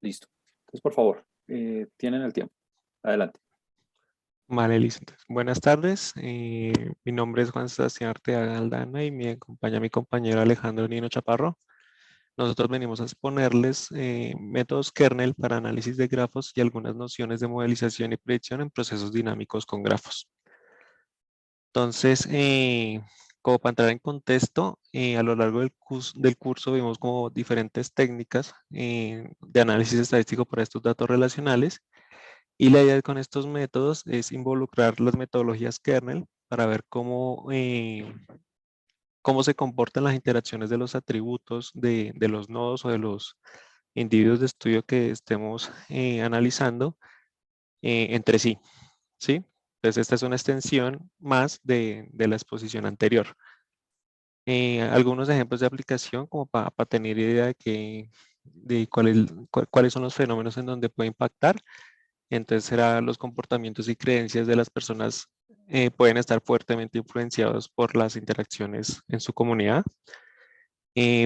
Listo. Entonces, por favor, tienen el tiempo. Adelante. Vale, listo. Entonces, buenas tardes. Mi nombre es Juan Sebastián Arteaga Aldana y me acompaña mi compañero Alejandro Nino Chaparro. Nosotros venimos a exponerles métodos kernel para análisis de grafos y algunas nociones de modelización y predicción en procesos dinámicos con grafos. Entonces, como para entrar en contexto, a lo largo del curso vimos como diferentes técnicas de análisis estadístico para estos datos relacionales. Y la idea con estos métodos es involucrar las metodologías kernel para ver cómo se comportan las interacciones de los atributos de los nodos o de los individuos de estudio que estemos analizando entre sí, ¿sí? Entonces esta es una extensión más de la exposición anterior. Algunos ejemplos de aplicación como para tener idea de cuáles son los fenómenos en donde puede impactar. Entonces, los comportamientos y creencias de las personas pueden estar fuertemente influenciados por las interacciones en su comunidad.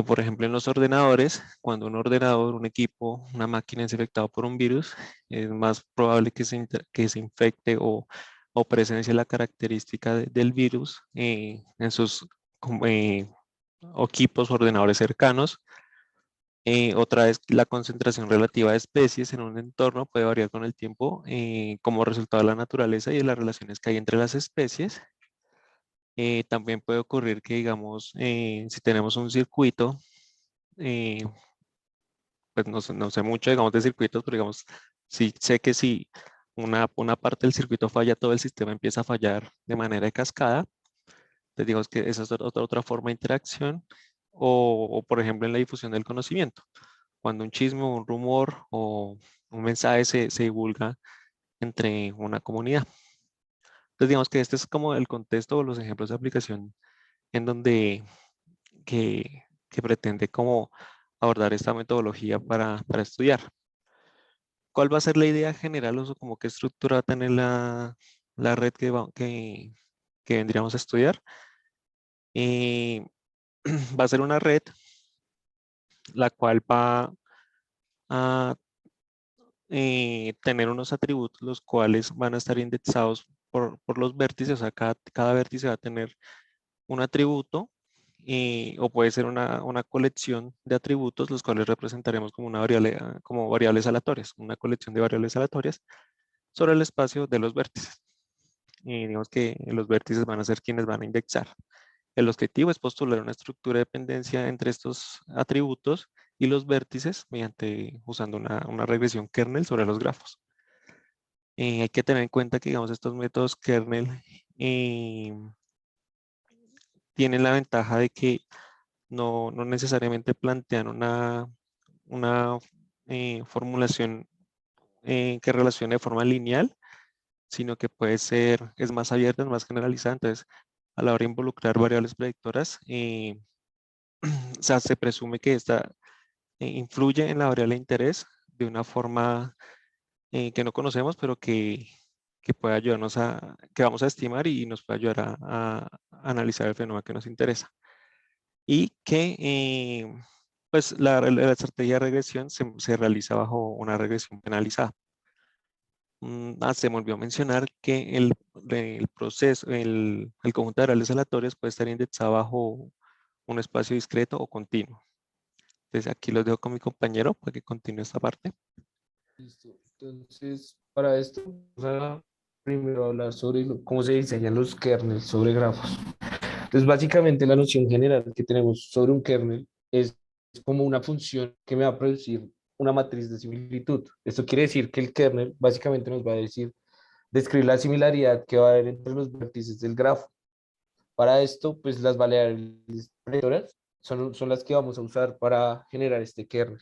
Por ejemplo, en los ordenadores, cuando un ordenador, un equipo, una máquina es infectado por un virus, es más probable que se infecte o presencie la característica del virus en sus com- eh, equipos o ordenadores cercanos. Otra vez, la concentración relativa de especies en un entorno puede variar con el tiempo como resultado de la naturaleza y de las relaciones que hay entre las especies. También puede ocurrir que, digamos, si tenemos un circuito, eh, pues no sé mucho, digamos, de circuitos, pero digamos, sí sé que si una parte del circuito falla, todo el sistema empieza a fallar de manera de cascada. Entonces, digamos que esa es otra forma de interacción. O, por ejemplo, en la difusión del conocimiento. Cuando un chisme, un rumor o un mensaje se divulga entre una comunidad. Entonces, digamos que este es como el contexto o los ejemplos de aplicación en donde que pretende como abordar esta metodología para estudiar. ¿Cuál va a ser la idea general o como qué estructura va a tener la red que vendríamos a estudiar? Eh, va a ser una red la cual va a tener unos atributos los cuales van a estar indexados por los vértices, o sea, cada vértice va a tener un atributo o puede ser una colección de atributos, los cuales representaremos como una variable, como variables aleatorias, una colección de variables aleatorias sobre el espacio de los vértices. Y digamos que los vértices van a ser quienes van a indexar. El objetivo es postular una estructura de dependencia entre estos atributos y los vértices usando una regresión kernel sobre los grafos. Hay que tener en cuenta que, digamos, estos métodos kernel eh, tienen la ventaja de que no necesariamente plantean una formulación que relacione de forma lineal, sino que es más abierta, es más generalizada. Entonces, a la hora de involucrar variables predictoras, o sea, se presume que esta influye en la variable de interés de una forma que no conocemos, pero que puede ayudarnos que vamos a estimar y nos puede ayudar a analizar el fenómeno que nos interesa. Y que, pues, la estrategia de regresión se realiza bajo una regresión penalizada. Se me olvidó mencionar que el proceso, el conjunto de variables aleatorias puede estar indexado bajo un espacio discreto o continuo. Entonces aquí los dejo con mi compañero para que continúe esta parte. Listo. Entonces, para esto, vamos a primero hablar sobre cómo se diseñan los kernels sobre grafos. Entonces, básicamente, la noción general que tenemos sobre un kernel es como una función que me va a producir una matriz de similitud. Esto quiere decir que el kernel básicamente nos va a decir, describir la similaridad que va a haber entre los vértices del grafo. Para esto, pues las variables predictoras son las que vamos a usar para generar este kernel.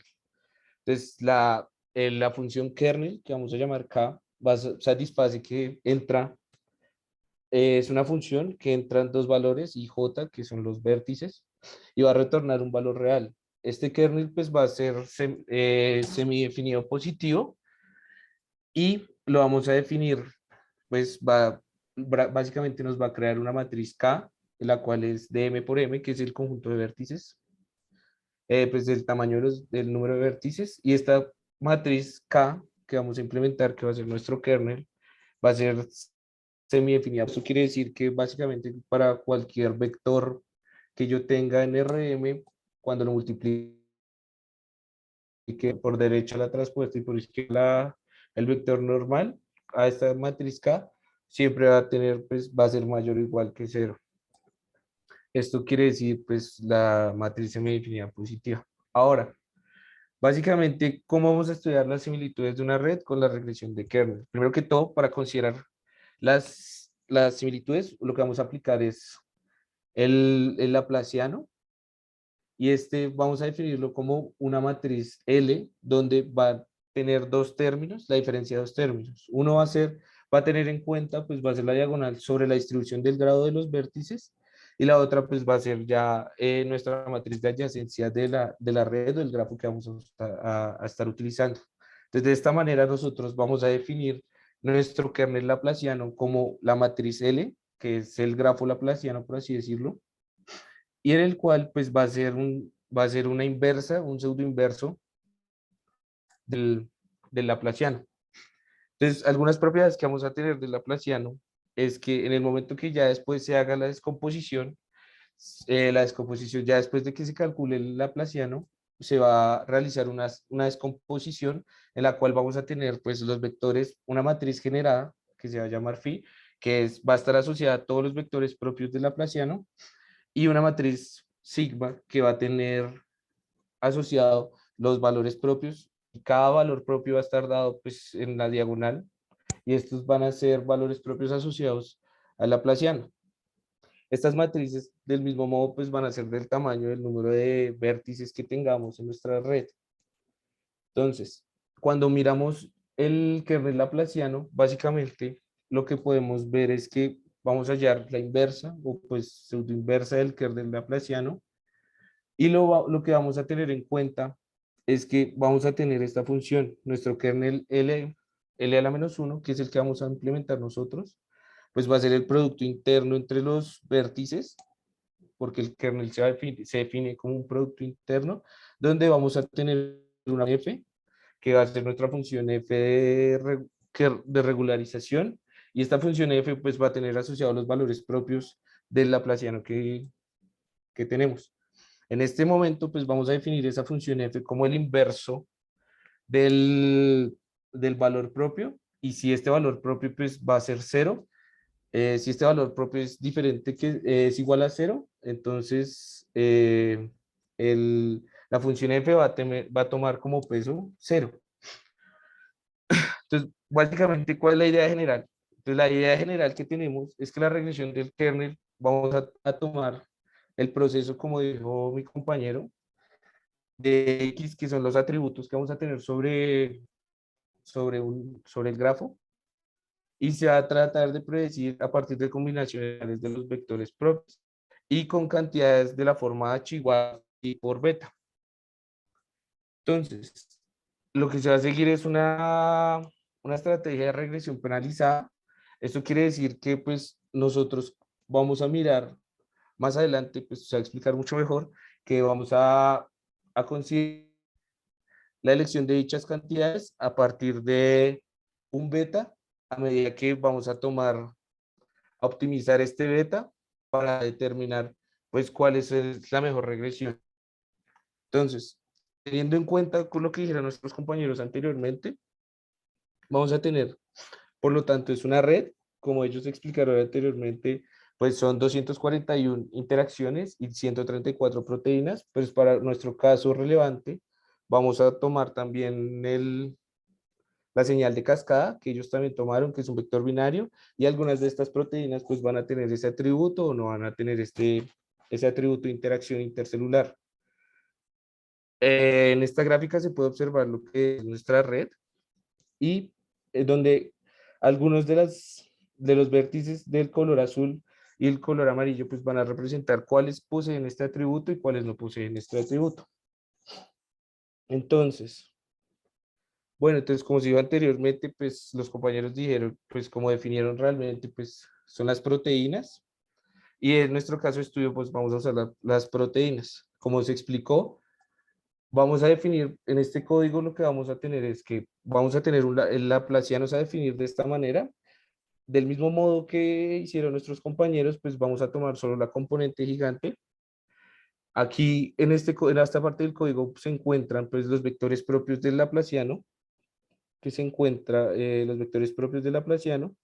Entonces, la función kernel, que vamos a llamar k, satisface que entra, es una función que entran dos valores, i, j, que son los vértices, y va a retornar un valor real. Este kernel pues va a ser semidefinido positivo y lo vamos a definir, pues básicamente nos va a crear una matriz K, la cual es de M por M, que es el conjunto de vértices, pues del tamaño del número de vértices, y esta matriz K que vamos a implementar, que va a ser nuestro kernel, va a ser semidefinida. Eso quiere decir que básicamente para cualquier vector que yo tenga en RM, cuando lo multiplique por derecha la transpuesta y por izquierda el vector normal a esta matriz K, siempre va a tener, pues va a ser mayor o igual que cero. Esto quiere decir, pues, la matriz semidefinida positiva. Ahora, básicamente, ¿cómo vamos a estudiar las similitudes de una red con la regresión de kernel? Primero que todo, para considerar las similitudes, lo que vamos a aplicar es el laplaciano, y este vamos a definirlo como una matriz L, donde va a tener dos términos, la diferencia de dos términos. Uno va a tener en cuenta, pues va a ser la diagonal sobre la distribución del grado de los vértices, y la otra pues va a ser ya nuestra matriz de adyacencia de la red o el grafo que vamos a estar utilizando. Entonces, de esta manera nosotros vamos a definir nuestro kernel laplaciano como la matriz L, que es el grafo laplaciano, por así decirlo, y en el cual pues va a ser una inversa, un pseudo inverso del laplaciano. Entonces, algunas propiedades que vamos a tener del laplaciano es que en el momento que ya después se haga la descomposición ya después de que se calcule el laplaciano, se va a realizar una descomposición en la cual vamos a tener pues los vectores, una matriz generada que se va a llamar phi, va a estar asociada a todos los vectores propios del laplaciano, y una matriz sigma que va a tener asociado los valores propios, y cada valor propio va a estar dado pues en la diagonal, y estos van a ser valores propios asociados al laplaciano. Estas matrices del mismo modo pues van a ser del tamaño del número de vértices que tengamos en nuestra red. Entonces, cuando miramos el kernel laplaciano, básicamente lo que podemos ver es que vamos a hallar la inversa o pues pseudo inversa del kernel laplaciano. Y lo que vamos a tener en cuenta es que vamos a tener esta función, nuestro kernel L a la menos 1, que es el que vamos a implementar nosotros, pues va a ser el producto interno entre los vértices, porque el kernel se define como un producto interno, donde vamos a tener una f, que va a ser nuestra función f de regularización, y esta función f pues va a tener asociados los valores propios del laplaciano que tenemos. En este momento, pues vamos a definir esa función f como el inverso del valor propio, y si este valor propio pues va a ser 0, si este valor propio es diferente es igual a 0, entonces la función f va a tomar como peso 0. Entonces, básicamente, ¿cuál es la idea general? Entonces, la idea general que tenemos es que la regresión del kernel, vamos a tomar el proceso, como dijo mi compañero, de X, que son los atributos que vamos a tener sobre el grafo, y se va a tratar de predecir a partir de combinaciones de los vectores propios y con cantidades de la forma h igual y por beta. Entonces, lo que se va a seguir es una estrategia de regresión penalizada. Esto quiere decir que pues nosotros vamos a mirar más adelante, pues se va a explicar mucho mejor, que vamos a considerar la elección de dichas cantidades a partir de un beta, a medida que vamos a optimizar este beta para determinar pues cuál es la mejor regresión. Entonces, teniendo en cuenta con lo que dijeron nuestros compañeros anteriormente, vamos a tener, por lo tanto, es una red, como ellos explicaron anteriormente, pues son 241 interacciones y 134 proteínas, pues para nuestro caso relevante, vamos a tomar también la señal de cascada que ellos también tomaron, que es un vector binario, y algunas de estas proteínas pues van a tener ese atributo o no van a tener ese atributo de interacción intercelular. En esta gráfica se puede observar lo que es nuestra red, y donde algunos de los vértices del color azul y el color amarillo pues van a representar cuáles poseen este atributo y cuáles no poseen este atributo. Entonces, bueno, entonces como se dijo anteriormente, pues los compañeros dijeron, pues como definieron realmente, pues son las proteínas, y en nuestro caso de estudio pues vamos a usar las proteínas. Como se explicó, vamos a definir en este código, lo que vamos a tener es que vamos a tener el laplaciano a definir de esta manera. Del mismo modo que hicieron nuestros compañeros, pues vamos a tomar solo la componente gigante. Aquí en esta parte del código se encuentran pues los vectores propios del laplaciano, que se encuentra los vectores propios del laplaciano.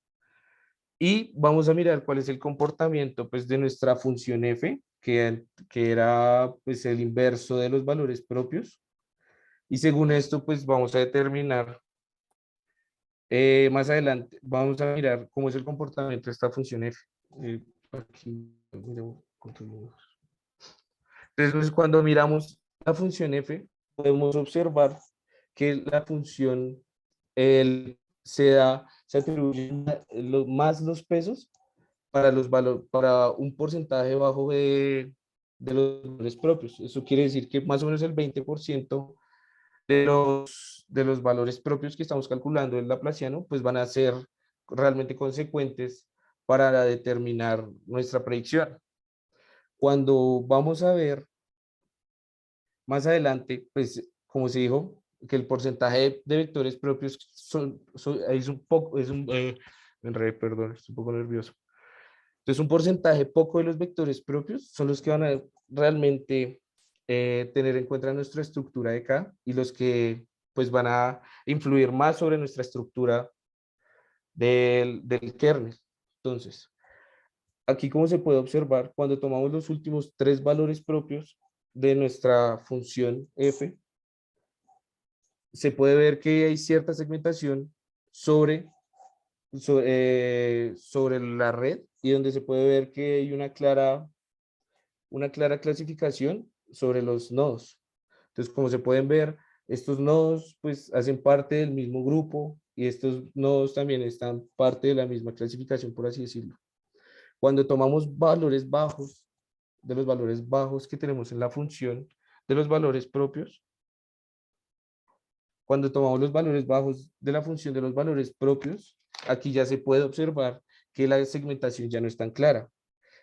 Y vamos a mirar cuál es el comportamiento pues, de nuestra función f, que era pues, el inverso de los valores propios. Y según esto, pues vamos a determinar más adelante, vamos a mirar cómo es el comportamiento de esta función f. Aquí, miremos, control. Entonces, cuando miramos la función f, podemos observar que la función se atribuyen más los pesos para para un porcentaje bajo de los valores propios. Eso quiere decir que más o menos el 20% de los valores propios que estamos calculando en Laplaciano, pues van a ser realmente consecuentes para determinar nuestra predicción. Cuando vamos a ver más adelante, pues como se dijo, que el porcentaje de vectores propios es un poco, me enredé, perdón, estoy un poco nervioso. Entonces, un porcentaje poco de los vectores propios son los que van a realmente tener en cuenta nuestra estructura de K y los que pues van a influir más sobre nuestra estructura del kernel. Entonces, aquí como se puede observar, cuando tomamos los últimos 3 valores propios de nuestra función f, se puede ver que hay cierta segmentación sobre la red y donde se puede ver que hay una clara clasificación sobre los nodos. Entonces, como se pueden ver, estos nodos pues hacen parte del mismo grupo y estos nodos también están parte de la misma clasificación, por así decirlo. Cuando tomamos valores bajos, de los valores bajos que tenemos en la función de los valores propios, cuando tomamos los valores bajos de la función de los valores propios, aquí ya se puede observar que la segmentación ya no es tan clara.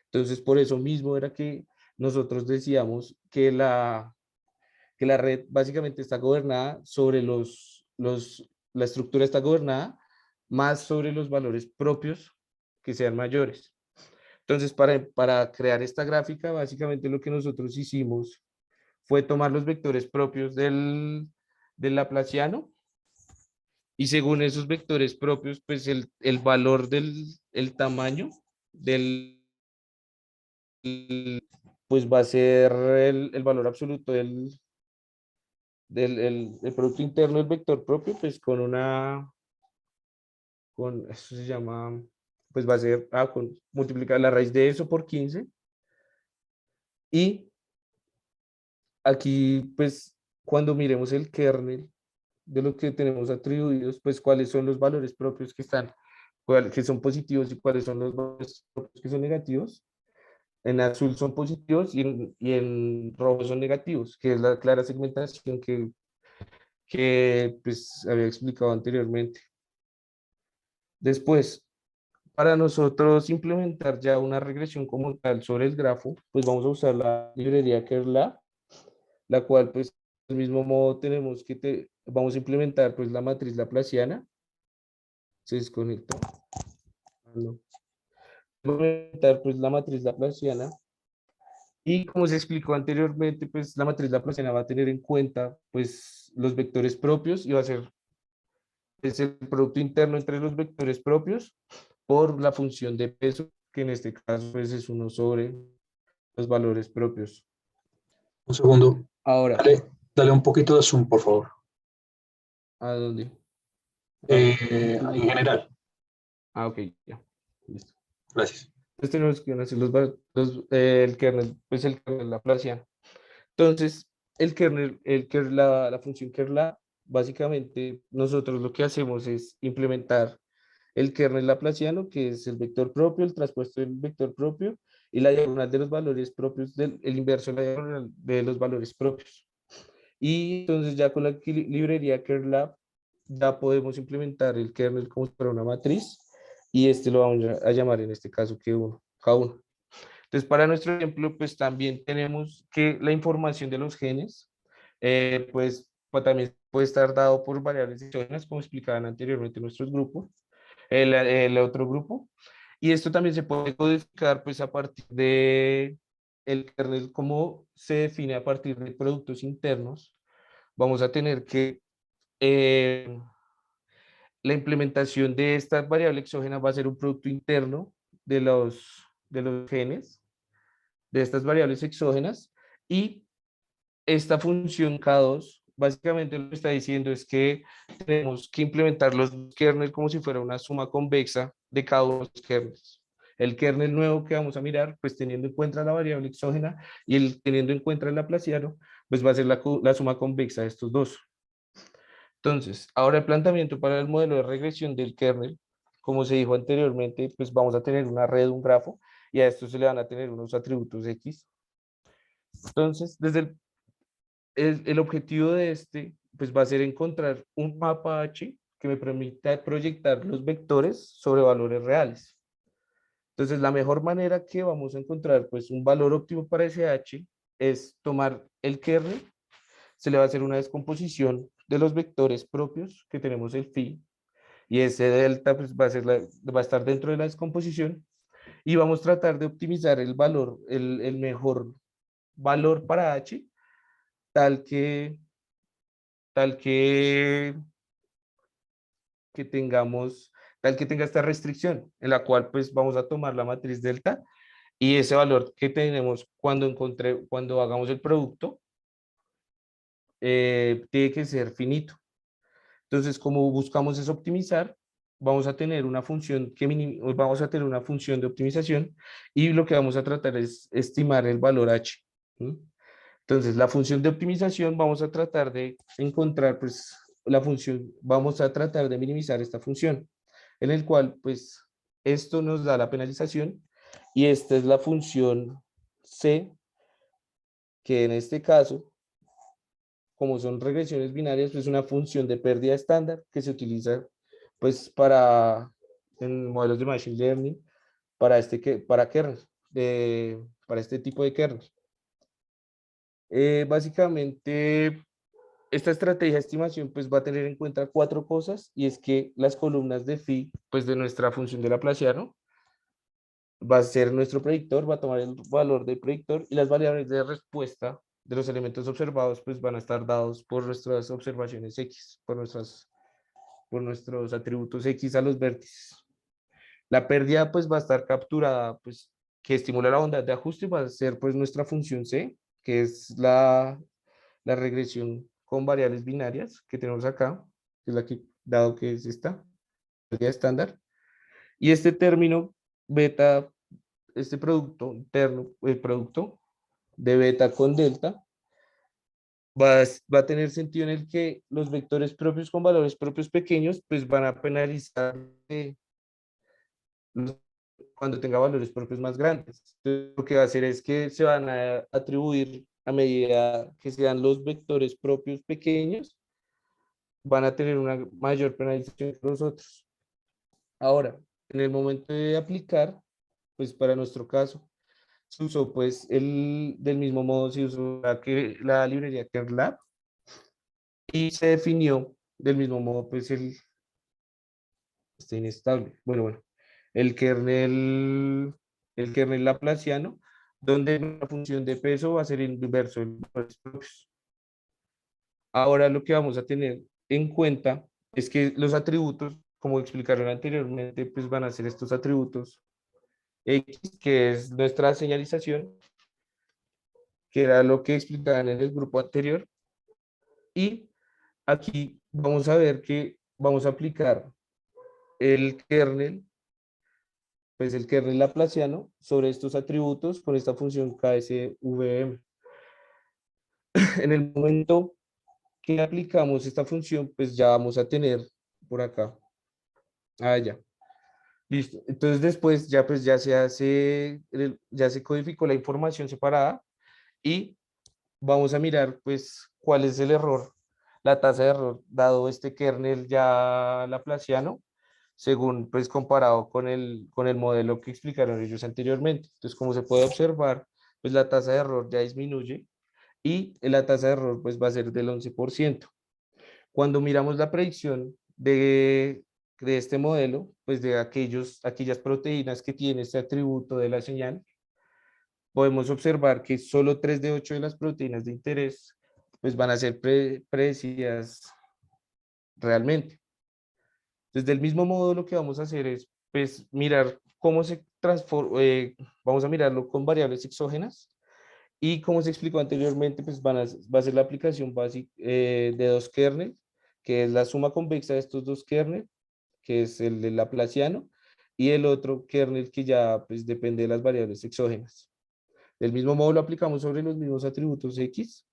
Entonces, por eso mismo era que nosotros decíamos que la red básicamente está gobernada sobre la estructura está gobernada más sobre los valores propios que sean mayores. Entonces, para crear esta gráfica, básicamente lo que nosotros hicimos fue tomar los vectores propios del Laplaciano y según esos vectores propios, pues el valor el tamaño del, pues va a ser el valor absoluto el producto interno del vector propio, pues eso se llama, pues va a ser, con multiplicar la raíz de eso por 15. Y aquí, pues, cuando miremos el kernel de lo que tenemos atribuidos, pues, cuáles son los valores propios que son positivos y cuáles son los valores propios que son negativos. En azul son positivos y en rojo son negativos, que es la clara segmentación que pues había explicado anteriormente. Después, para nosotros implementar ya una regresión como tal sobre el grafo, pues vamos a usar la librería Kerlab, la cual pues del mismo modo tenemos vamos a implementar pues la matriz laplaciana. Se desconectó. No. Vamos a implementar pues la matriz laplaciana. Y como se explicó anteriormente, pues la matriz laplaciana va a tener en cuenta pues los vectores propios y va a ser el producto interno entre los vectores propios por la función de peso, que en este caso pues, es 1 sobre los valores propios. Un segundo. Ahora, Dale un poquito de zoom, por favor. ¿a dónde? En general. Ok, ya. Listo. Gracias. Entonces tenemos que hacer el kernel, pues el kernel laplaciano. Entonces, la función kernel, básicamente nosotros lo que hacemos es implementar el kernel laplaciano, que es el vector propio, el traspuesto del vector propio y la diagonal de los valores propios, el inverso de la diagonal de los valores propios. Y entonces ya con la librería kernel ya podemos implementar el kernel como si fuera una matriz y lo vamos a llamar en este caso K1. Entonces para nuestro ejemplo pues también tenemos que la información de los genes pues también puede estar dado por variables exógenas, como explicaban anteriormente nuestros grupos, el otro grupo. Y esto también se puede codificar pues a partir de el kernel, cómo se define a partir de productos internos. Vamos a tener que la implementación de esta variable exógena va a ser un producto interno de los genes, de estas variables exógenas, y esta función K2 básicamente lo que está diciendo es que tenemos que implementar los kernels como si fuera una suma convexa de cada uno de los kernels. El kernel nuevo que vamos a mirar, pues teniendo en cuenta la variable exógena y el teniendo en cuenta el laplaciano, pues va a ser la suma convexa de estos dos. Entonces, ahora el planteamiento para el modelo de regresión del kernel, como se dijo anteriormente, pues vamos a tener una red, un grafo, y a esto se le van a tener unos atributos X. Entonces, desde el objetivo de este, pues va a ser encontrar un mapa H que me permita proyectar los vectores sobre valores reales. Entonces, la mejor manera que vamos a encontrar, pues, un valor óptimo para ese H es tomar el kernel, se le va a hacer una descomposición de los vectores propios que tenemos el phi, y ese delta pues, va a estar dentro de la descomposición, y vamos a tratar de optimizar el valor, el mejor valor para H, tal que, tal que tengamos, tal que tenga esta restricción, en la cual pues vamos a tomar la matriz delta, y ese valor que tenemos cuando hagamos el producto, tiene que ser finito. Entonces, como buscamos es optimizar, vamos a tener una función vamos a tener una función de optimización, y lo que vamos a tratar es estimar el valor h. ¿Sí? Entonces, la función de optimización vamos a tratar de encontrar, pues, la función, vamos a tratar de minimizar esta función, en el cual, pues, esto nos da la penalización, y esta es la función c, que en este caso, como son regresiones binarias, pues una función de pérdida estándar que se utiliza pues en modelos de machine learning para kernels, para este tipo de kernels. Básicamente, esta estrategia de estimación pues va a tener en cuenta 4 cosas, y es que las columnas de phi pues de nuestra función de Laplaciano va a ser nuestro predictor, va a tomar el valor del predictor, y las variables de respuesta de los elementos observados pues van a estar dados por nuestras observaciones X, por nuestros atributos X a los vértices. La pérdida pues va a estar capturada, pues que estimula la bondad de ajuste, va a ser pues nuestra función C, que es la regresión con variables binarias que tenemos acá, que es la que, dado que es esta, pérdida estándar. Y este término beta, este producto interno, el producto de beta con delta, va a tener sentido en el que los vectores propios con valores propios pequeños, pues van a penalizar cuando tenga valores propios más grandes. Entonces, lo que va a hacer es que se van a atribuir a medida que sean los vectores propios pequeños, van a tener una mayor penalización que los otros. Ahora, en el momento de aplicar, pues para nuestro caso, se usó pues del mismo modo se usó la librería kernel, y se definió del mismo modo pues está inestable. Bueno, el kernel laplaciano, donde la función de peso va a ser inverso de los valores propios. Ahora lo que vamos a tener en cuenta es que los atributos, como explicaron anteriormente, pues van a ser estos atributos X, que es nuestra señalización, que era lo que explicaban en el grupo anterior. Y aquí vamos a ver que vamos a aplicar el kernel, pues el kernel laplaciano sobre estos atributos con esta función KSVM. En el momento que aplicamos esta función, pues ya vamos a tener por acá. Ya. Listo. Entonces después ya pues ya se hace, ya se codificó la información separada, y vamos a mirar pues cuál es el error, la tasa de error dado este kernel ya laplaciano, según pues comparado con el modelo que explicaron ellos anteriormente. Entonces, como se puede observar, pues la tasa de error ya disminuye, y la tasa de error pues va a ser del 11%. Cuando miramos la predicción de este modelo, pues de aquellas proteínas que tienen este atributo de la señal, podemos observar que solo 3 de 8 de las proteínas de interés pues van a ser predecidas realmente. Entonces, del mismo modo, lo que vamos a hacer es pues mirar cómo se transforma, vamos a mirarlo con variables exógenas y como se explicó anteriormente, pues va a ser la aplicación básica de dos kernels, que es la suma convexa de estos dos kernels, que es el de Laplaciano, y el otro kernel que ya pues depende de las variables exógenas. Del mismo modo lo aplicamos sobre los mismos atributos X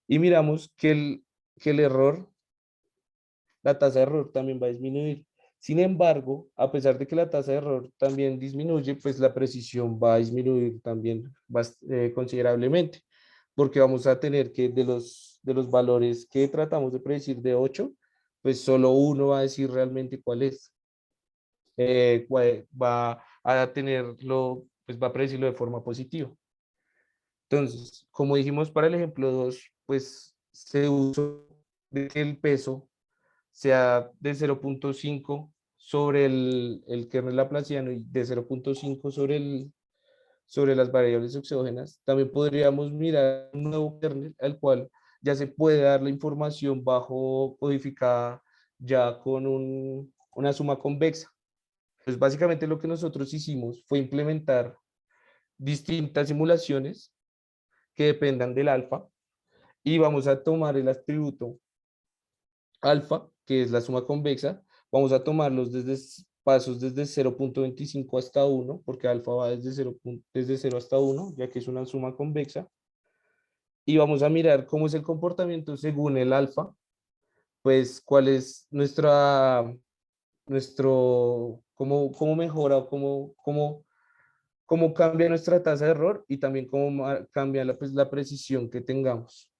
y miramos que el error, la tasa de error también va a disminuir. Sin embargo, a pesar de que la tasa de error también disminuye, pues la precisión va a disminuir también considerablemente, porque vamos a tener que de los valores que tratamos de predecir de 8, pues solo uno va a decir realmente cuál es. Va a tenerlo, pues va a predecirlo de forma positiva. Entonces, como dijimos para el ejemplo 2, pues se usó de que el peso sea de 0.5 sobre el kernel laplaciano y de 0.5 sobre las variables exógenas. También podríamos mirar un nuevo kernel al cual ya se puede dar la información bajo codificada ya con una suma convexa. Pues básicamente lo que nosotros hicimos fue implementar distintas simulaciones que dependan del alfa y vamos a tomar el atributo alfa, que es la suma convexa, vamos a tomarlos pasos desde 0.25 hasta 1, porque alfa va desde 0 hasta 1, ya que es una suma convexa, y vamos a mirar cómo es el comportamiento según el alfa, pues cuál es cómo mejora o cómo cambia nuestra tasa de error y también cómo cambia pues, la precisión que tengamos.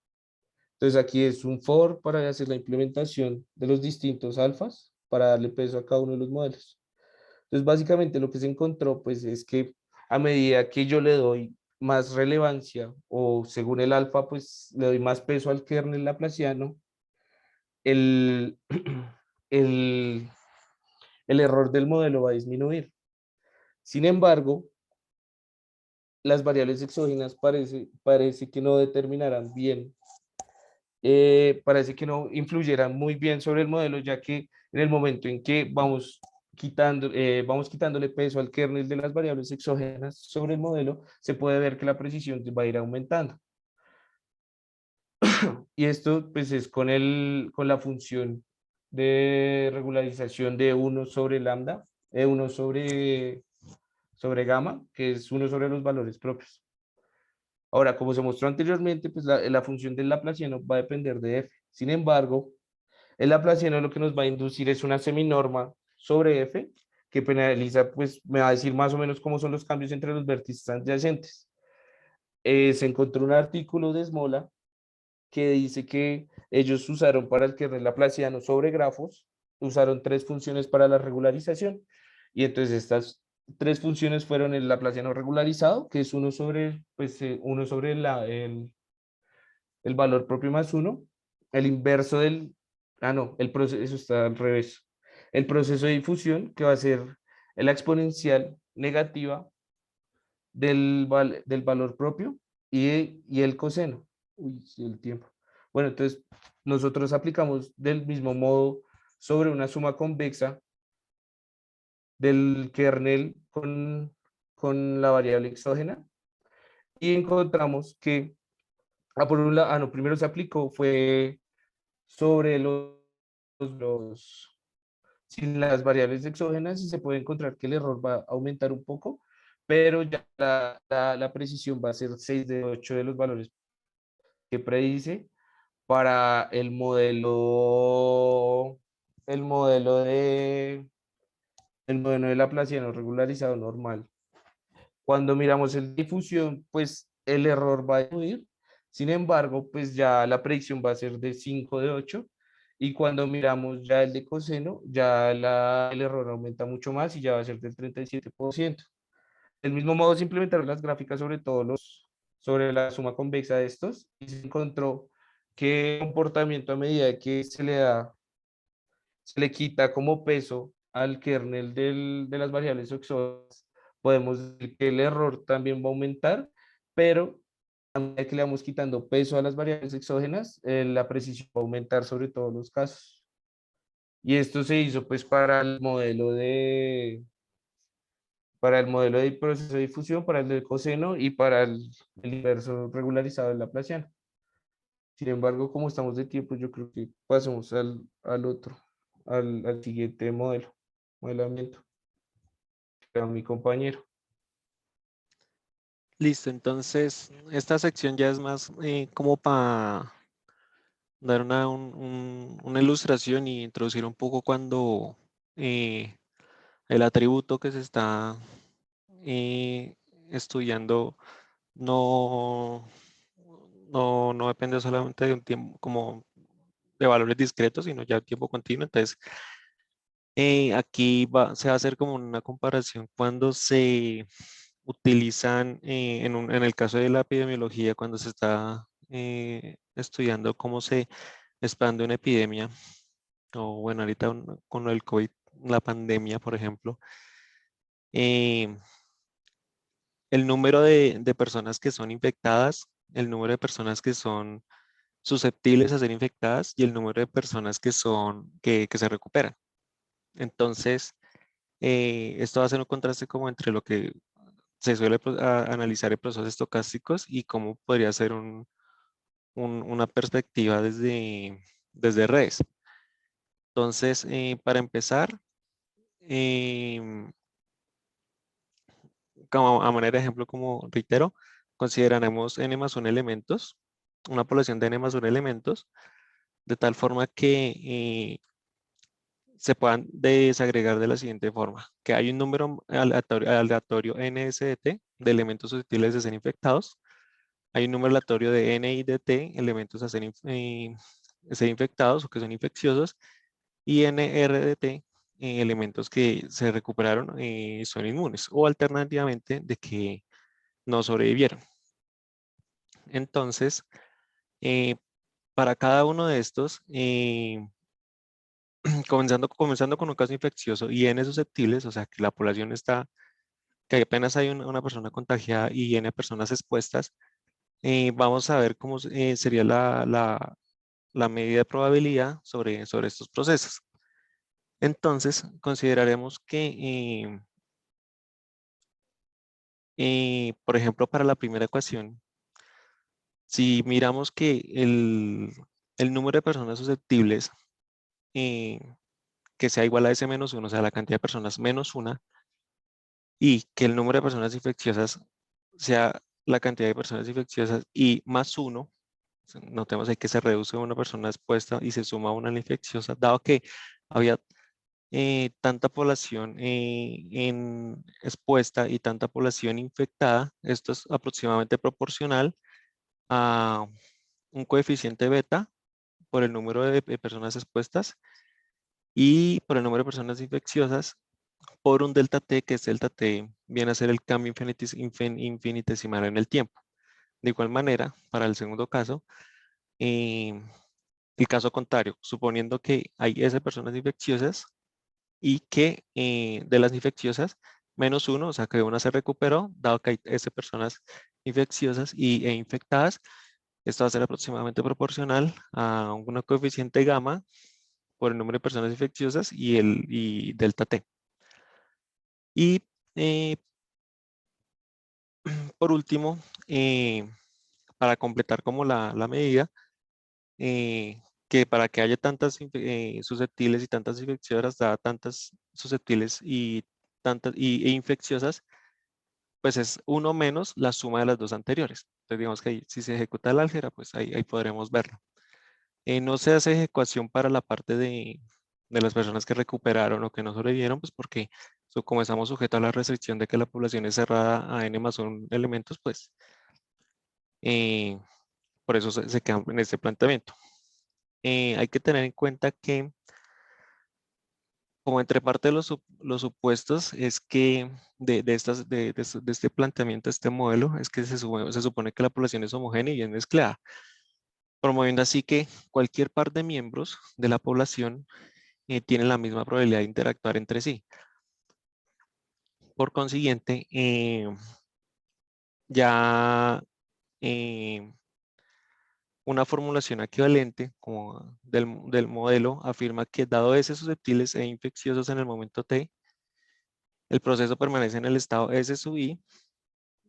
Entonces aquí es un for para hacer la implementación de los distintos alfas para darle peso a cada uno de los modelos. Entonces básicamente lo que se encontró pues es que a medida que yo le doy más relevancia o según el alfa pues le doy más peso al kernel laplaciano, el, el, el error del modelo va a disminuir. Sin embargo, las variables exógenas parece que no determinarán bien, parece que no influyeran muy bien sobre el modelo, ya que en el momento en que vamos quitándole peso al kernel de las variables exógenas sobre el modelo, se puede ver que la precisión va a ir aumentando. Y esto pues es con la función de regularización de 1 sobre lambda, 1 sobre gamma, que es 1 sobre los valores propios. Ahora, como se mostró anteriormente, pues la función del laplaciano va a depender de f. Sin embargo, el laplaciano lo que nos va a inducir es una seminorma sobre f, que penaliza, pues me va a decir más o menos cómo son los cambios entre los vértices adyacentes. Se encontró un artículo de Smola que dice que ellos usaron para el kernel laplaciano sobre grafos, usaron 3 funciones para la regularización, y entonces estas 3 funciones fueron el laplaciano regularizado, que es 1 sobre, pues, 1 sobre el valor propio más 1, el inverso no, el proceso, eso está al revés, el proceso de difusión, que va a ser la exponencial negativa del valor propio y el coseno. Uy, sí, el tiempo. Bueno, entonces nosotros aplicamos del mismo modo sobre una suma convexa del kernel con la variable exógena y encontramos que, por un lado, no, primero se aplicó fue sobre sin las variables exógenas y se puede encontrar que el error va a aumentar un poco, pero ya la precisión va a ser 6 de 8 de los valores que predice para el modelo de Laplaciano regularizado normal. Cuando miramos el difusión, pues el error va a disminuir. Sin embargo, pues ya la predicción va a ser de 5 de 8. Y cuando miramos ya el de coseno, ya el error aumenta mucho más y ya va a ser del 37%. Del mismo modo, se implementaron las gráficas sobre todos sobre la suma convexa de estos y se encontró que el comportamiento a medida que se le quita como peso al kernel de las variables exógenas, podemos decir que el error también va a aumentar, pero a medida que le vamos quitando peso a las variables exógenas, la precisión va a aumentar sobre todos los casos. Y esto se hizo pues para el modelo de proceso de difusión, para el del coseno y para el inverso regularizado del laplaciano. Sin embargo, como estamos de tiempo, yo creo que pasemos al otro, al siguiente modelamiento, que era mi compañero. Listo, entonces esta sección ya es más como para dar una ilustración y introducir un poco cuando eh, el atributo que se está estudiando no, no depende solamente de un tiempo como de valores discretos, sino ya tiempo continuo. Entonces, aquí se va a hacer como una comparación cuando se utilizan, en el caso de la epidemiología, cuando se está estudiando cómo se expande una epidemia, o bueno, ahorita con el COVID, la pandemia, por ejemplo, eh, el número de personas que son infectadas, el número de personas que son susceptibles a ser infectadas y el número de personas que se recuperan. Entonces, esto va a ser un contraste como entre lo que se suele analizar en procesos estocásticos y cómo podría ser una perspectiva desde redes. Entonces, para empezar, em, como a manera de ejemplo, como reitero, consideraremos n+1 elementos, una población de n+1 elementos, de tal forma que se puedan desagregar de la siguiente forma, que hay un número aleatorio NSDT de elementos susceptibles de ser infectados, hay un número aleatorio de NIDT, elementos a ser infectados o que son infecciosos, y NRDT, elementos que se recuperaron y son inmunes, o alternativamente de que no sobrevivieron. Entonces, eh, para cada uno de estos, comenzando con un caso infeccioso y N susceptibles, o sea que la población está, que apenas hay una persona contagiada y N personas expuestas, vamos a ver cómo sería la medida de probabilidad sobre estos procesos. Entonces, consideraremos que, por ejemplo, para la primera ecuación, si miramos que el número de personas susceptibles eh, que sea igual a S-1, o sea, la cantidad de personas menos una, y que el número de personas infecciosas sea la cantidad de personas infecciosas y más uno, notemos ahí que se reduce una persona expuesta y se suma una infecciosa, dado que había tanta población expuesta y tanta población infectada, esto es aproximadamente proporcional a un coeficiente beta por el número de personas expuestas y por el número de personas infecciosas por un delta t, que es delta t viene a ser el cambio infinitesimal en el tiempo. De igual manera, para el segundo caso, eh, el caso contrario, suponiendo que hay S personas infecciosas y que de las infecciosas, menos uno, o sea que una se recuperó, dado que hay S personas infecciosas e infectadas, esto va a ser aproximadamente proporcional a un coeficiente gamma por el número de personas infecciosas y delta t. Y por último, para completar como la medida, que para que haya tantas susceptibles y tantas infecciosas, da tantas susceptibles y e infecciosas, pues es uno menos la suma de las dos anteriores. Entonces digamos que si se ejecuta el álgebra, pues ahí podremos verlo. No se hace ecuación para la parte de las personas que recuperaron o que no sobrevivieron, pues porque como estamos sujetos a la restricción de que la población es cerrada a n+1 elementos, pues eh, por eso se quedan en este planteamiento. Hay que tener en cuenta que como entre parte de los supuestos es que de este planteamiento, este modelo, es que se supone que la población es homogénea y bien mezclada, promoviendo así que cualquier par de miembros de la población tienen la misma probabilidad de interactuar entre sí. Por consiguiente, ya una formulación equivalente como del modelo afirma que dado S susceptibles e infecciosos en el momento T, el proceso permanece en el estado S sub I,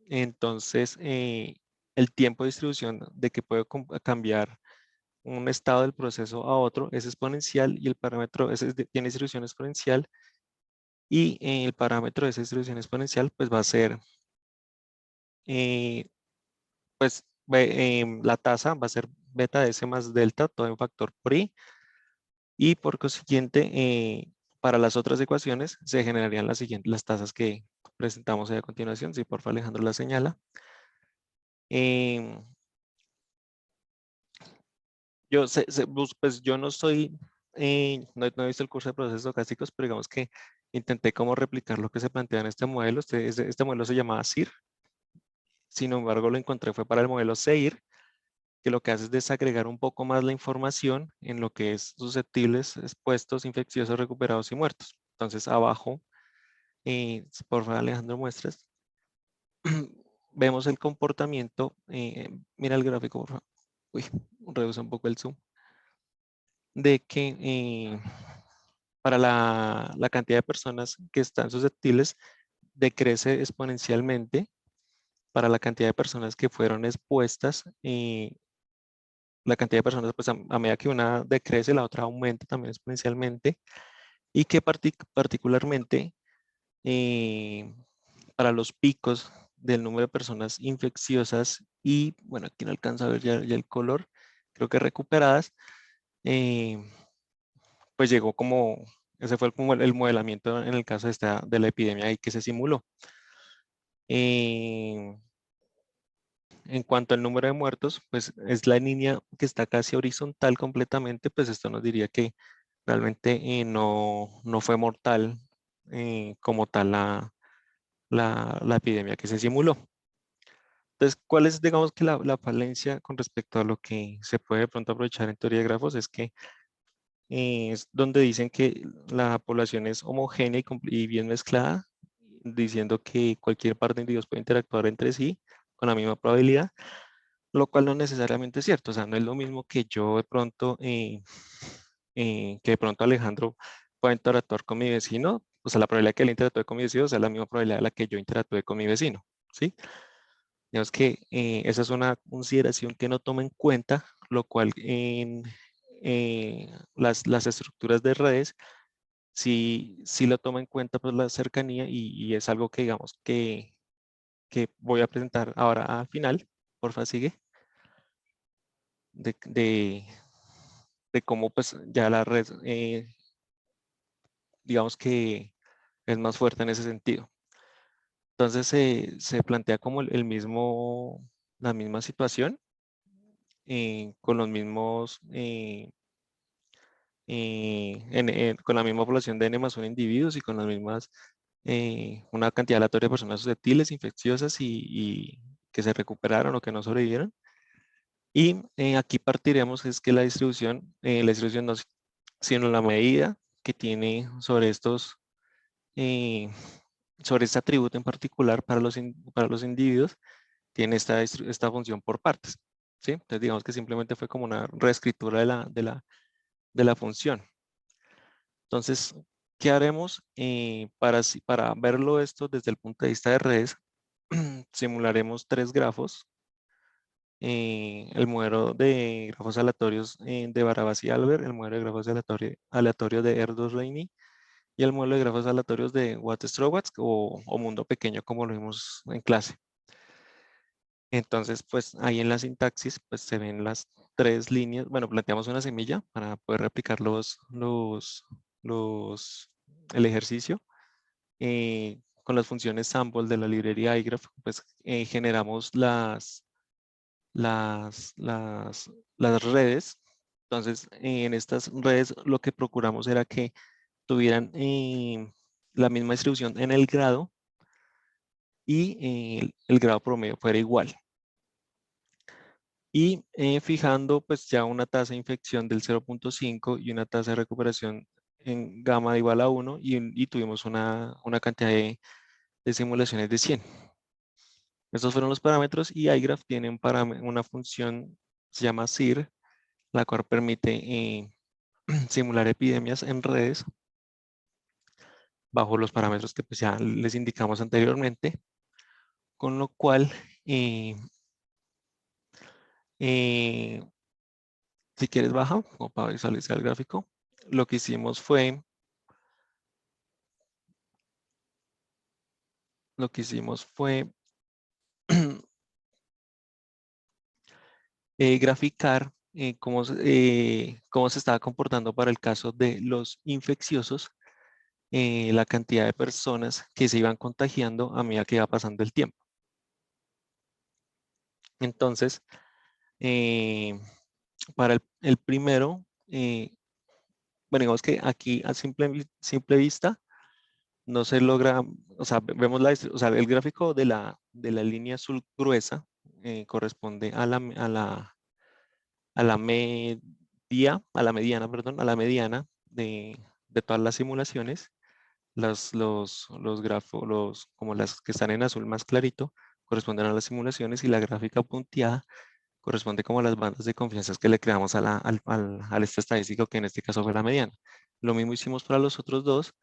entonces el tiempo de distribución de que puede cambiar un estado del proceso a otro es exponencial y el parámetro S tiene distribución exponencial y el parámetro de esa distribución exponencial pues va a ser pues la tasa va a ser beta de S más delta todo en factor por I y por consiguiente para las otras ecuaciones se generarían las tasas que presentamos ahí a continuación. Si porfa Alejandro la señala. Pues yo no soy, no he visto el curso de procesos estocásticos, pero digamos que intenté como replicar lo que se plantea en este modelo. Este modelo se llamaba SIR. Sin embargo, lo encontré fue para el modelo SEIR, que lo que hace es desagregar un poco más la información en lo que es susceptibles, expuestos, infecciosos, recuperados y muertos. Entonces, abajo, por favor, Alejandro, muestras. Vemos el comportamiento. Mira el gráfico, por favor. Uy, reduce un poco el zoom. De que para la cantidad de personas que están susceptibles decrece exponencialmente. Para la cantidad de personas que fueron expuestas, la cantidad de personas, pues a medida que una decrece, la otra aumenta también exponencialmente. Y que particularmente para los picos del número de personas infecciosas y, bueno, aquí no alcanza a ver ya el color, creo que recuperadas, pues llegó como, ese fue como el modelamiento en el caso de la epidemia ahí que se simuló. En cuanto al número de muertos, pues es la línea que está casi horizontal completamente, pues esto nos diría que realmente no fue mortal como tal la epidemia que se simuló. Entonces, ¿cuál es, digamos que la falencia con respecto a lo que se puede de pronto aprovechar en teoría de grafos? Es que es donde dicen que la población es homogénea y bien mezclada, diciendo que cualquier par de individuos puede interactuar entre sí con la misma probabilidad, lo cual no necesariamente es cierto. O sea, no es lo mismo que yo de pronto, que de pronto Alejandro pueda interactuar con mi vecino. O sea, la probabilidad que él interactúe con mi vecino sea la misma probabilidad de la que yo interactúe con mi vecino, ¿sí? Digamos que esa es una consideración que no toma en cuenta, lo cual en las estructuras de redes sí lo toma en cuenta pues la cercanía y es algo que digamos que voy a presentar ahora al final. Porfa, sigue. De cómo pues ya la red digamos que es más fuerte en ese sentido. Entonces se plantea como la misma situación con los mismos con la misma población de N+1 individuos y con las mismas, una cantidad aleatoria de personas susceptibles, infecciosas y que se recuperaron o que no sobrevivieron. Y aquí partiremos es que la distribución no, sino la medida que tiene sobre sobre este atributo en particular para los individuos, tiene esta función por partes. ¿Sí? Entonces digamos que simplemente fue como una reescritura de la función. Entonces, ¿qué haremos para verlo esto desde el punto de vista de redes? Simularemos tres grafos. El modelo de grafos aleatorios de Barabás y Albert, el modelo de grafos aleatorios de Erdos-Reini y el modelo de grafos aleatorios de Watt-Strowatz o mundo pequeño como lo vimos en clase. Entonces, pues ahí en la sintaxis pues se ven las tres líneas. Bueno, planteamos una semilla para poder replicar el ejercicio. Con las funciones sample de la librería igraph, pues generamos las redes. Entonces, en estas redes lo que procuramos era que tuvieran la misma distribución en el grado y el grado promedio fuera igual. Y fijando pues ya una tasa de infección del 0.5 y una tasa de recuperación en gamma de igual a 1 y tuvimos una cantidad de simulaciones de 100. Estos fueron los parámetros y iGraph tiene una función, se llama SIR, la cual permite simular epidemias en redes bajo los parámetros que pues ya les indicamos anteriormente, con lo cual si quieres baja o para visualizar el gráfico, lo que hicimos fue graficar cómo se estaba comportando para el caso de los infecciosos, la cantidad de personas que se iban contagiando a medida que iba pasando el tiempo. Entonces, para el primero, bueno, digamos que aquí a simple vista no se logra, o sea, vemos el gráfico de la línea azul gruesa corresponde a la mediana de todas las simulaciones. Los grafos, como las que están en azul más clarito, corresponden a las simulaciones y la gráfica punteada corresponde como a las bandas de confianza que le creamos al estadístico, que en este caso fue la mediana. Lo mismo hicimos para los otros dos.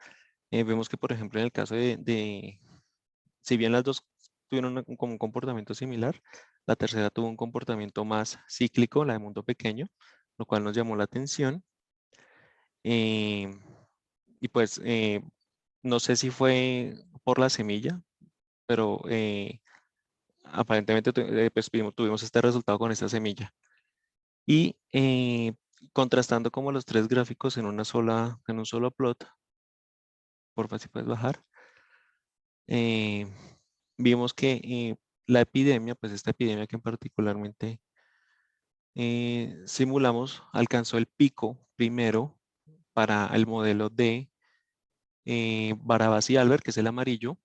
Vemos que, por ejemplo, en el caso si bien las dos tuvieron como un comportamiento similar, la tercera tuvo un comportamiento más cíclico, la de mundo pequeño, lo cual nos llamó la atención. Y pues, no sé si fue por la semilla, pero aparentemente pues, tuvimos este resultado con esta semilla. Y contrastando como los tres gráficos en un solo plot, porfa, si puedes bajar, vimos que la epidemia, pues esta epidemia que particularmente simulamos, alcanzó el pico primero para el modelo de Barabás y Albert, que es el amarillo,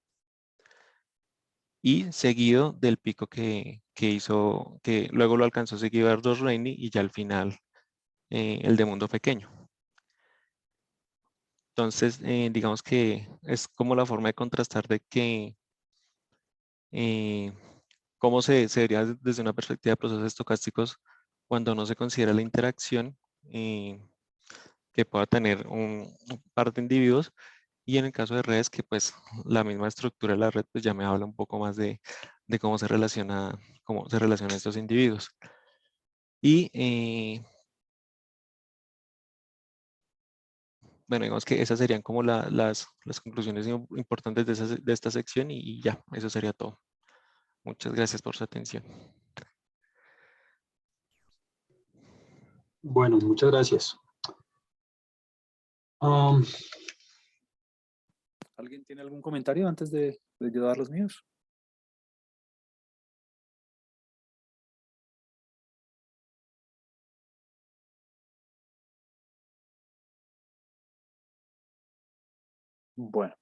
y seguido del pico que luego lo alcanzó seguido Ardós Rainey y ya al final el de mundo pequeño. Entonces, digamos que es como la forma de contrastar de que cómo se vería desde una perspectiva de procesos estocásticos cuando no se considera la interacción que pueda tener un par de individuos, y en el caso de redes que pues la misma estructura de la red pues ya me habla un poco más de cómo se relacionan estos individuos. Y bueno, digamos que esas serían como las conclusiones importantes de esta sección y ya, eso sería todo. Muchas gracias por su atención. Bueno, muchas gracias. ¿Alguien tiene algún comentario antes de yo dar los míos? Bueno,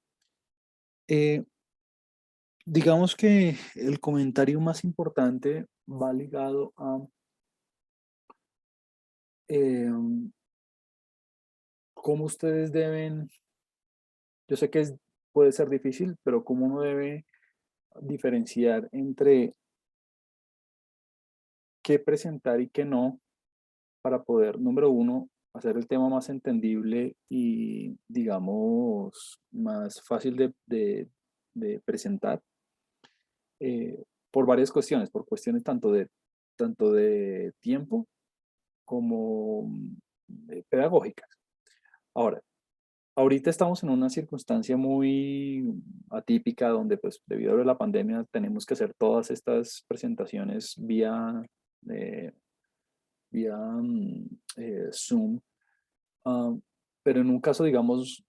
digamos que el comentario más importante va ligado a cómo ustedes deben, yo sé que puede ser difícil, pero cómo uno debe diferenciar entre qué presentar y qué no para poder, número uno, hacer el tema más entendible y, digamos, más fácil de presentar por varias cuestiones, por cuestiones tanto de tiempo como pedagógicas. Ahora, ahorita estamos en una circunstancia muy atípica donde, pues, debido a la pandemia, tenemos que hacer todas estas presentaciones eh, vía Zoom. Ah, pero en un caso, digamos,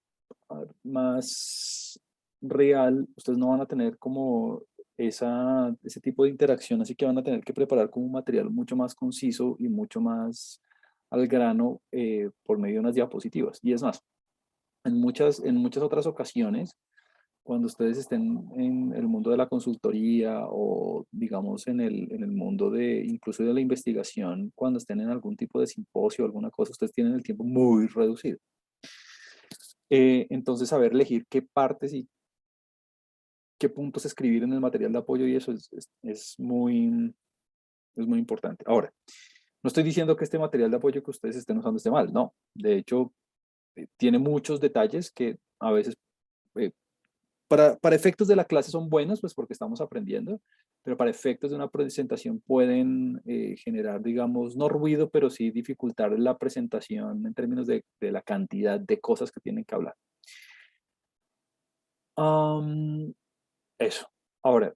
más real, ustedes no van a tener como ese tipo de interacción, así que van a tener que preparar como un material mucho más conciso y mucho más al grano por medio de unas diapositivas. Y es más, en muchas otras ocasiones, cuando ustedes estén en el mundo de la consultoría o digamos en el mundo de incluso de la investigación, cuando estén en algún tipo de simposio o alguna cosa, ustedes tienen el tiempo muy reducido. Entonces, saber elegir qué partes y qué puntos escribir en el material de apoyo y eso es muy importante. Ahora, no estoy diciendo que este material de apoyo que ustedes estén usando esté mal, no. De hecho, tiene muchos detalles que a veces eh, para efectos de la clase son buenos, pues porque estamos aprendiendo, pero para efectos de una presentación pueden generar, digamos, no ruido, pero sí dificultar la presentación en términos de la cantidad de cosas que tienen que hablar. Eso. Ahora,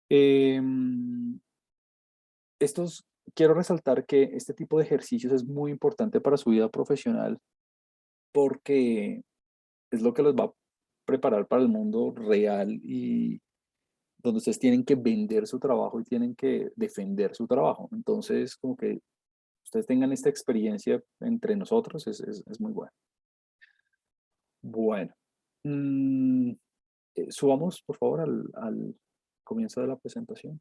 em, quiero resaltar que este tipo de ejercicios es muy importante para su vida profesional porque es lo que los va a preparar para el mundo real y donde ustedes tienen que vender su trabajo y tienen que defender su trabajo. Entonces, como que ustedes tengan esta experiencia entre nosotros es muy bueno. Bueno, mm, subamos por favor al comienzo de la presentación.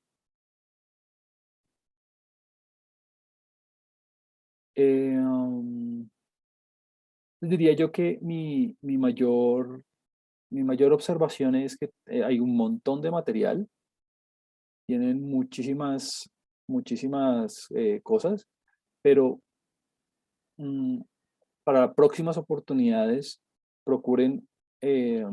Diría yo que mi mayor observación es que hay un montón de material, tienen muchísimas cosas, pero mm, para próximas oportunidades procuren eh,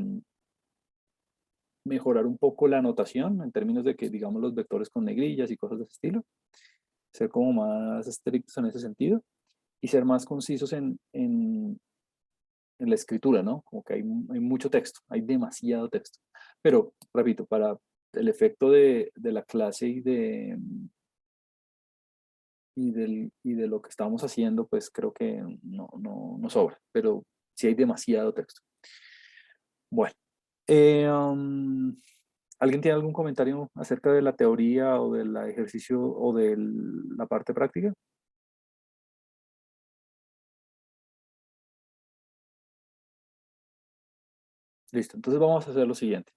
mejorar un poco la anotación en términos de que, digamos, los vectores con negrillas y cosas de ese estilo, ser como más estrictos en ese sentido y ser más concisos en la escritura, ¿no? Como que hay mucho texto, hay demasiado texto. Pero, repito, para el efecto de la clase y de lo que estamos haciendo, pues creo que no sobra, pero sí hay demasiado texto. Bueno, ¿alguien tiene algún comentario acerca de la teoría o del ejercicio o de la parte práctica? Listo, entonces vamos a hacer lo siguiente.